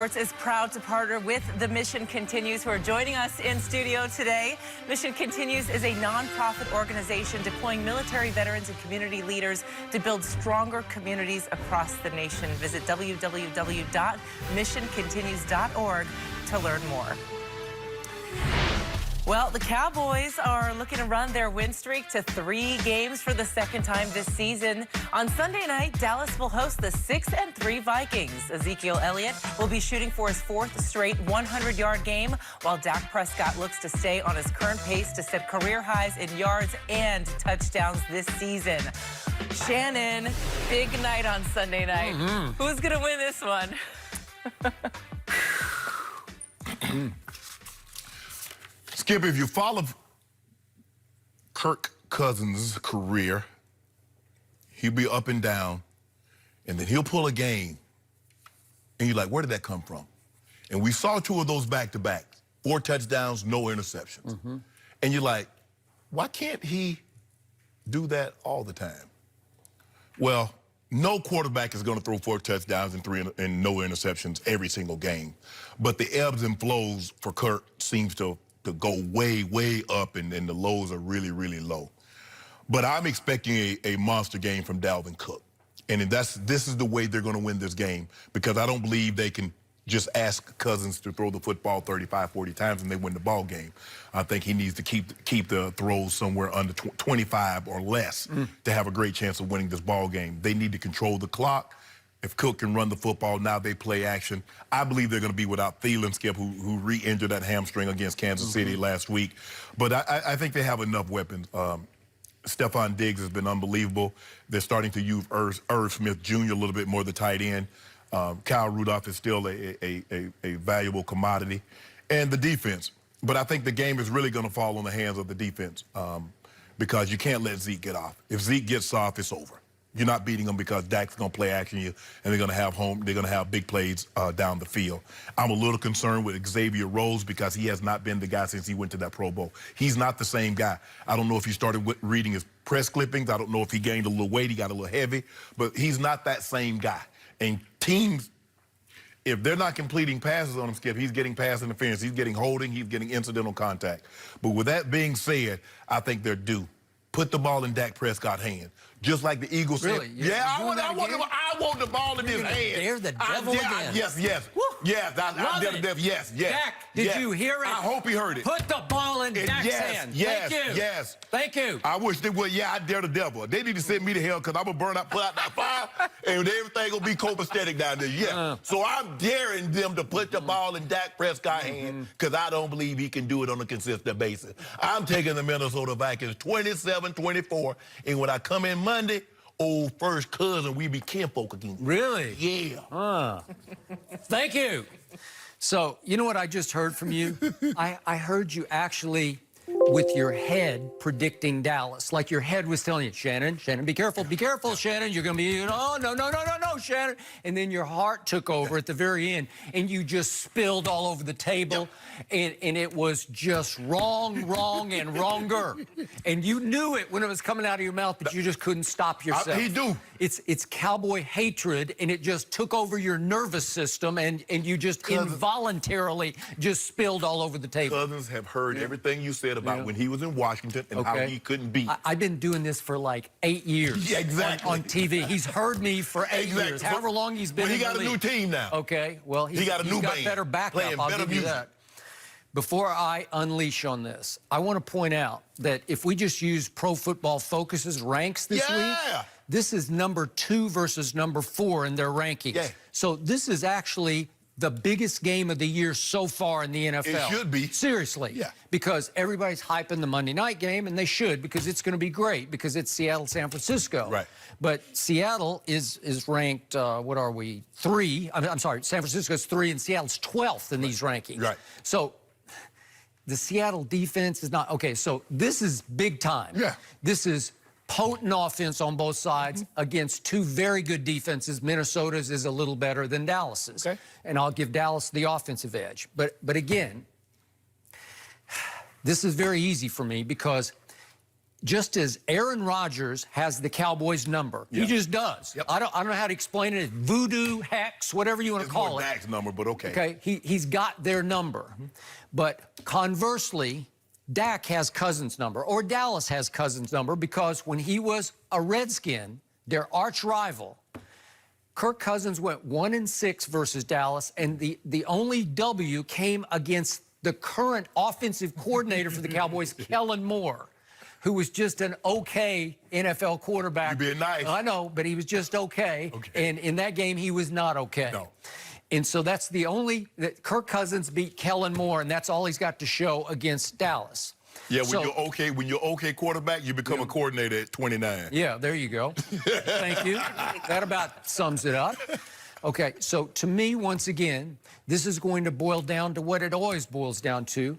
Sports is proud to partner with the Mission Continues, who are joining us in studio today. Mission Continues is a nonprofit organization deploying military veterans and community leaders to build stronger communities across the nation. Visit www.missioncontinues.org to learn more. Well, the Cowboys are looking to run their win streak to 3 games for the second time this season. On Sunday night, Dallas will host the 6-3 Vikings. Ezekiel Elliott will be shooting for his 4th straight 100-yard game, while Dak Prescott looks to stay on his current pace to set career highs in yards and touchdowns this season. Shannon, big night on Sunday night. Who's going to win this one? Skip, if you follow Kirk Cousins' career, he'll be up and down, and then he'll pull a game, and you're like, where did that come from? And we saw 2 of those back-to-backs, 4 touchdowns, no interceptions. And you're like, why can't he do that all the time? Well, no quarterback is going to throw 4 touchdowns and no interceptions every single game. But the ebbs and flows for Kirk seems to go way, way up, and the lows are really, really low. But I'm expecting a monster game from Dalvin Cook. And this is the way they're going to win this game, because I don't believe they can just ask Cousins to throw the football 35, 40 times and they win the ball game. I think he needs to keep the throws somewhere under 25 or less to have a great chance of winning this ball game. They need to control the clock. If Cook can run the football, now they play action. I believe they're going to be without Thielen, Skip, who re-injured that hamstring against Kansas City last week. But I think they have enough weapons. Stephon Diggs has been unbelievable. They're starting to use Irv Smith Jr. a little bit more, the tight end. Kyle Rudolph is still a valuable commodity. And the defense. But I think the game is really going to fall on the hands of the defense, because you can't let Zeke get off. If Zeke gets off, it's over. You're not beating them, because Dak's going to play action you, and they're going to have big plays down the field. I'm a little concerned with Xavier Rhodes, because he has not been the guy since he went to that Pro Bowl. He's not the same guy. I don't know if you started reading his press clippings. I don't know if he gained a little weight. He got a little heavy. But he's not that same guy. And teams, if they're not completing passes on him, Skip, he's getting pass interference. He's getting holding. He's getting incidental contact. But with that being said, I think they're due. Put the ball in Dak Prescott's hand. Just like the Eagles said. Really? Yeah, I want the ball in his hand. Dare the devil again. Yes. Woo. Yes, I dare the devil. Yes. Dak, did you hear it? I hope he heard it. Put the ball in Dak's hand. Thank you. Yes. Thank you. I wish they would. Yeah, I dare the devil. They need to send me to hell, because I'm going to put out that fire, and everything going to be copacetic down there. Yeah. So I'm daring them to put the ball in Dak Prescott's hand, because I don't believe he can do it on a consistent basis. I'm taking the Minnesota Vikings 27-24, and when I come in Monday, old first cousin, we be kinfolk again. Really? Yeah. Thank you. So, you know what I just heard from you? I heard you actually, with your head, predicting Dallas. Like your head was telling you, Shannon, be careful, Shannon. You're going to be, oh, no, Shannon. And then your heart took over at the very end, and you just spilled all over the table, and it was just wrong, and wronger. And you knew it when it was coming out of your mouth, but you just couldn't stop yourself. He do. It's cowboy hatred, and it just took over your nervous system, and you just involuntarily just spilled all over the table. Cousins have heard everything you said about when he was in Washington and how he couldn't beat. I've been doing this for like 8 years. Yeah, exactly. On TV. He's heard me for 8 years, however long he's been in the league. He got a new team now. Okay, well, he got a new band. Better backup, I'll give you that. Before I unleash on this, I want to point out that if we just use Pro Football Focus's ranks this week, this is number 2 versus number 4 in their rankings. Yeah. So this is actually the biggest game of the year so far in the NFL. It should be. Seriously. Yeah. Because everybody's hyping the Monday night game, and they should, because it's going to be great, because it's Seattle, San Francisco. Right. But Seattle is ranked, what are we, 3? I'm sorry, San Francisco's 3, and Seattle's 12th in these rankings. Right. So the Seattle defense is not, okay, so this is big time. Yeah. This is potent offense on both sides against 2 very good defenses. Minnesota's is a little better than Dallas's. Okay. And I'll give Dallas the offensive edge. But again, this is very easy for me, because just as Aaron Rodgers has the Cowboys number. Yeah. He just does. Yep. I don't know how to explain it. It's voodoo, hex, whatever you want to call it. It's Dak's number, but okay. Okay, he's got their number. But conversely, Dak has Cousins' number, or Dallas has Cousins' number, because when he was a Redskin, their arch rival, Kirk Cousins went 1-6 versus Dallas, and the only W came against the current offensive coordinator for the Cowboys, Kellen Moore, who was just an okay NFL quarterback. You're being nice. I know, but he was just okay. And in that game, he was not okay. No. And so that's the only that Kirk Cousins beat Kellen Moore, and that's all he's got to show against Dallas. Yeah, when you're okay quarterback, you become a coordinator at 29. Yeah, there you go. Thank you. That about sums it up. Okay, so to me, once again, this is going to boil down to what it always boils down to.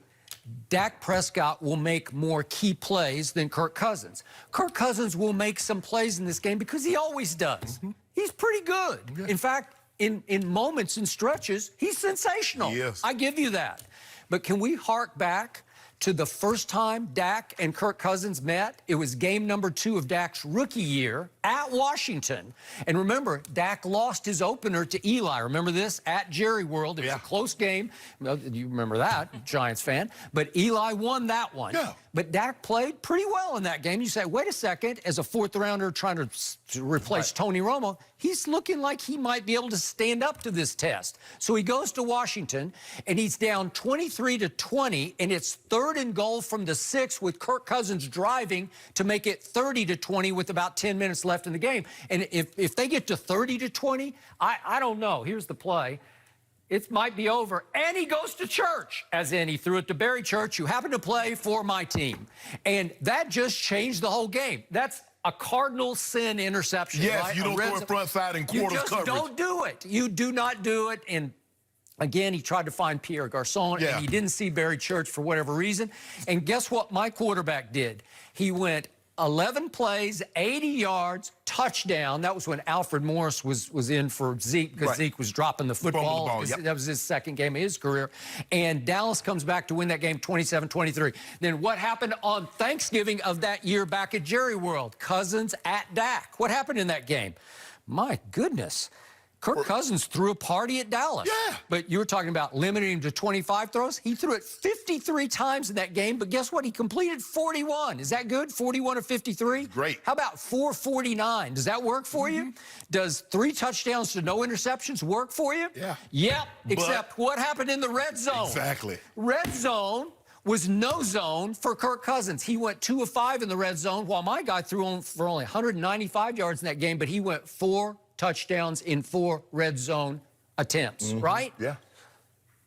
Dak Prescott will make more key plays than Kirk Cousins. Kirk Cousins will make some plays in this game because he always does. He's pretty good. In fact, in moments and stretches, he's sensational. Yes. I give you that. But can we hark back to the first time Dak and Kirk Cousins met? It was game number 2 of Dak's rookie year at Washington. And remember, Dak lost his opener to Eli. Remember this? At Jerry World. It was a close game. Well, you remember that, Giants fan. But Eli won that one. Yeah. But Dak played pretty well in that game. You say, wait a second, as a 4th rounder trying to replace Tony Romo, he's looking like he might be able to stand up to this test. So he goes to Washington, and he's down 23-20, and it's 3rd and goal from the 6 with Kirk Cousins driving to make it 30-20 with about 10 minutes left in the game. And if they get to 30-20, I don't know. Here's the play. It might be over. And he goes to church, as in he threw it to Barry Church, who happened to play for my team. And that just changed the whole game. That's a cardinal sin interception. Yes, right? you don't throw it front side in quarters coverage. You just don't do it. You do not do it. And again, he tried to find Pierre Garçon, and he didn't see Barry Church for whatever reason. And guess what my quarterback did? He went 11 plays, 80 yards, touchdown. That was when Alfred Morris was in for Zeke, because Zeke was dropping the football. That was his second game of his career. And Dallas comes back to win that game 27-23. Then what happened on Thanksgiving of that year back at Jerry World? Cousins at Dak. What happened in that game? My goodness. Kirk Cousins threw a party at Dallas. Yeah. But you were talking about limiting him to 25 throws. He threw it 53 times in that game, but guess what? He completed 41. Is that good? 41 of 53? Great. How about 449? Does that work for you? Does 3 touchdowns to no interceptions work for you? Yeah. Yep, except what happened in the red zone? Exactly. Red zone was no zone for Kirk Cousins. He went 2 of 5 in the red zone, while my guy threw on for only 195 yards in that game, but he went 4 touchdowns in 4 red zone attempts, right? Yeah.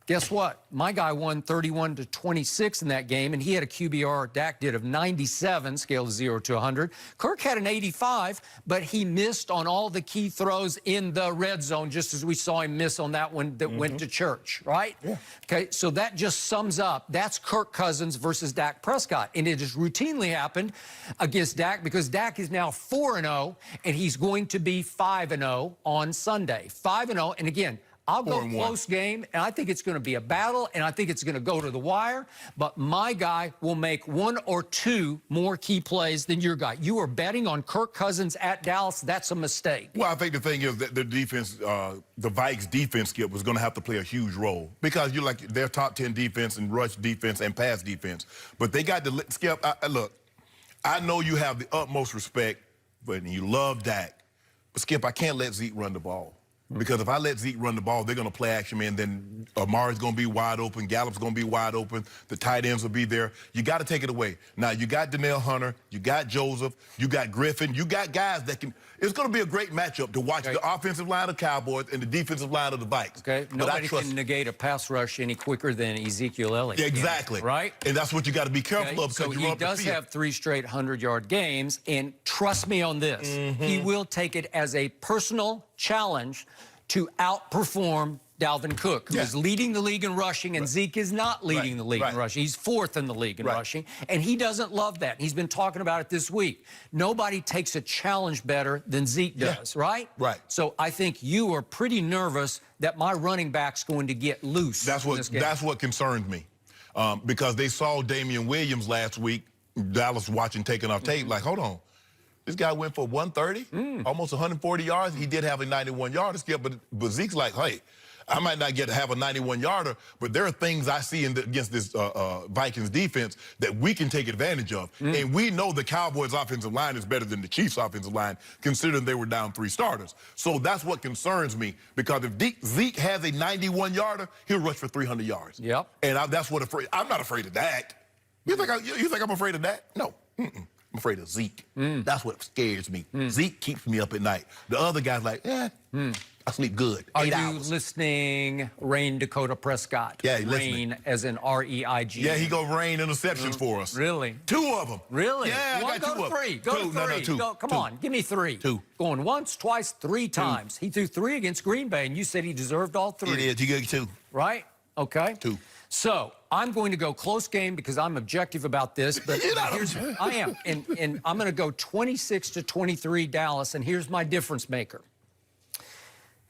Guess what? My guy won 31-26 in that game, and he had a QBR, Dak did, of 97, scale of 0 to 100. Kirk had an 85, but he missed on all the key throws in the red zone, just as we saw him miss on that one that went to church, right? Yeah. Okay, so that just sums up. That's Kirk Cousins versus Dak Prescott, and it has routinely happened against Dak because Dak is now 4-0, and he's going to be 5-0 on Sunday. 5-0, and again, I'll go close game, and I think it's going to be a battle, and I think it's going to go to the wire, but my guy will make 1 or 2 more key plays than your guy. You are betting on Kirk Cousins at Dallas. That's a mistake. Well, I think the thing is that the defense, the Vikes defense, Skip, was going to have to play a huge role because you're like their top 10 defense and rush defense and pass defense. But they got to, Skip, look, I know you have the utmost respect, but you love Dak. But, Skip, I can't let Zeke run the ball. Because if I let Zeke run the ball, they're going to play action man. Then Amari's going to be wide open. Gallup's going to be wide open. The tight ends will be there. You got to take it away. Now, you got Danielle Hunter. You got Joseph. You got Griffin. You got guys that can – it's going to be a great matchup to watch the offensive line of the Cowboys and the defensive line of the Vikes. Okay, nobody can negate a pass rush any quicker than Ezekiel Elliott. Yeah, exactly. Right? And that's what you got to be careful of. So he does have 3 straight 100-yard games, and trust me on this, he will take it as a personal challenge to outperform Dalvin Cook, who is leading the league in rushing, and Zeke is not leading the league in rushing. He's 4th in the league in rushing, and he doesn't love that. He's been talking about it this week. Nobody takes a challenge better than Zeke does, right? Right. So I think you are pretty nervous that my running back's going to get loose. That's what concerns me, because they saw Damian Williams last week Dallas watching, taking off tape, like, hold on. This guy went for 130, almost 140 yards. He did have a 91-yarder skip, but Zeke's like, hey, I might not get to have a 91-yarder, but there are things I see against this Vikings defense that we can take advantage of. And we know the Cowboys' offensive line is better than the Chiefs' offensive line, considering they were down 3 starters. So that's what concerns me, because if Zeke has a 91-yarder, he'll rush for 300 yards. Yep. And that's what I'm not afraid of Dak. You think I'm afraid of Dak? No. I'm afraid of Zeke. That's what scares me. Zeke keeps me up at night. The other guy's like, I sleep good. Are 8 you hours. listening, Rain Dakota Prescott? Yeah, he's listening. Rain as in R-E-I-G. Yeah, he go rain interceptions for us. Really? 2 of them. Really? Yeah, I got 2 of them. Go to 3. Go to 3. No, 2. Come 2. on, give me 3. 2. Going once, twice, 3 times. He threw 3 against Green Bay, and you said he deserved all 3. It is. You get 2. Right? Okay. 2. So I'm going to go close game because I'm objective about this, but I am. And I'm going to go 26-23 Dallas, and here's my difference maker.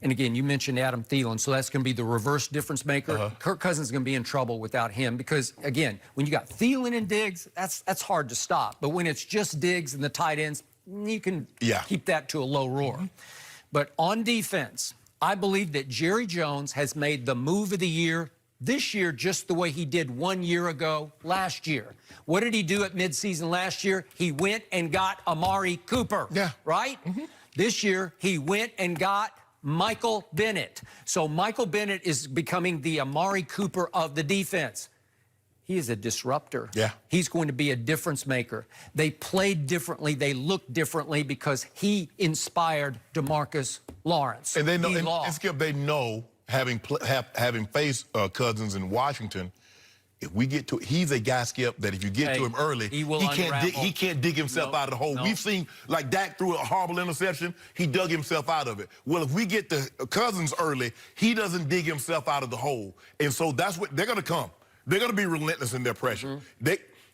And again, you mentioned Adam Thielen, so that's going to be the reverse difference maker. Kirk Cousins is going to be in trouble without him because, again, when you got Thielen and Diggs, that's hard to stop. But when it's just Diggs and the tight ends, you can keep that to a low roar. But on defense, I believe that Jerry Jones has made the move of the year this year just the way he did 1 year ago last year. What did he do at midseason last year? He went and got Amari Cooper. Yeah. Right? This year, he went and got Michael Bennett. So Michael Bennett is becoming the Amari Cooper of the defense. He is a disruptor. Yeah. He's going to be a difference maker. They played differently. They looked differently because he inspired DeMarcus Lawrence. And they know, and Skip, they know, having faced Cousins in Washington, if we get to, he's a guy, Skip, that if you get to him early, he can't dig himself out of the hole. We've seen, like, Dak threw a horrible interception. He dug himself out of it. Well, if we get to Cousins early, he doesn't dig himself out of the hole. And so that's what they're going to come. They're going to be relentless in their pressure.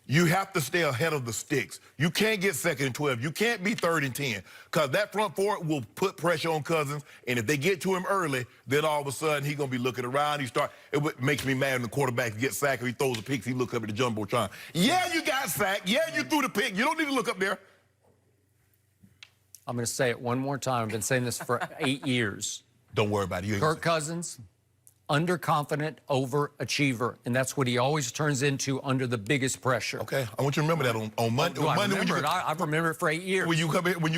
You have to stay ahead of the sticks. You can't get 2nd and 12. You can't be 3rd and 10, because that front four will put pressure on Cousins. And if they get to him early, then all of a sudden he's going to be looking around. It makes me mad when the quarterback gets sacked or he throws a pick. He looks up at the jumbotron. Yeah, you got sacked. Yeah, you threw the pick. You don't need to look up there. I'm going to say it one more time. I've been saying this for 8 years. Don't worry about it. Kirk Cousins, underconfident overachiever, and that's what he always turns into under the biggest pressure. Okay, I want you to remember that on Monday. I've remembered it for 8 years. When you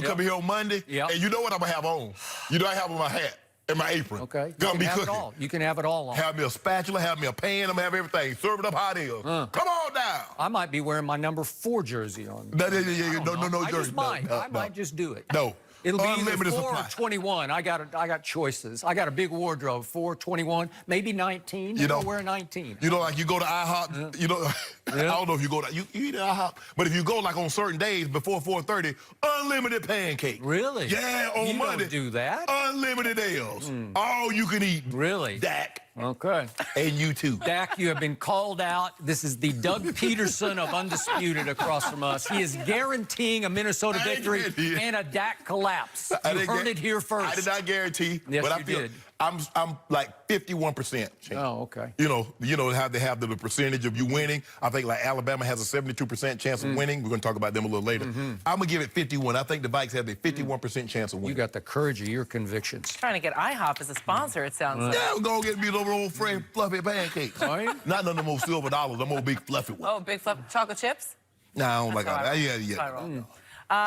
come here on Monday, and you know what I'm gonna have on? You know I have on my hat and my apron. Okay, gonna be have cooking. it all. You can have it all on. Have me a spatula, have me a pan, I'm gonna have everything. Serve it up how it is. Come on down. I might be wearing my number 4 jersey on. No jersey. I might just do it. No. It'll be unlimited either 4 supply. or 21. I got choices. I got a big wardrobe. 4, 21, maybe 19. You don't wear 19. You know, like you go to IHOP. You know, I don't know if you go to you eat at IHOP, but if you go like on certain days before 4:30, unlimited pancake. Really? Yeah, on Monday. Don't do that. Unlimited L's. All you can eat. Really? Dak. Okay. And you too. Dak, you have been called out. This is the Doug Peterson of Undisputed across from us. He is guaranteeing a Minnesota victory and a Dak collapse. You heard it here first. I did not guarantee, yes, but I feel I'm like 51% chance. Oh, okay. You know how they have the percentage of you winning. I think like Alabama has a 72% chance of winning. We're going to talk about them a little later. I'm going to give it 51. I think the Vikings have a 51% chance of winning. You got the courage of your convictions. Trying to get IHOP as a sponsor, it sounds like. Yeah, we're going to get me those old friend fluffy pancakes. Are you? Not none of them old silver dollars. I'm old big fluffy ones. Oh, big fluffy chocolate chips? Nah, I don't like that. Yeah. You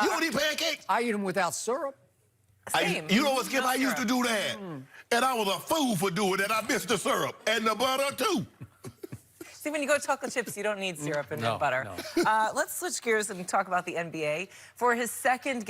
You don't eat pancakes? I eat them without syrup. You know what, Skip? I used to do that. And I was a fool for doing that. I missed the syrup and the butter, too. See, when you go to chocolate chips, you don't need syrup and butter. No. Let's switch gears and talk about the NBA. For his second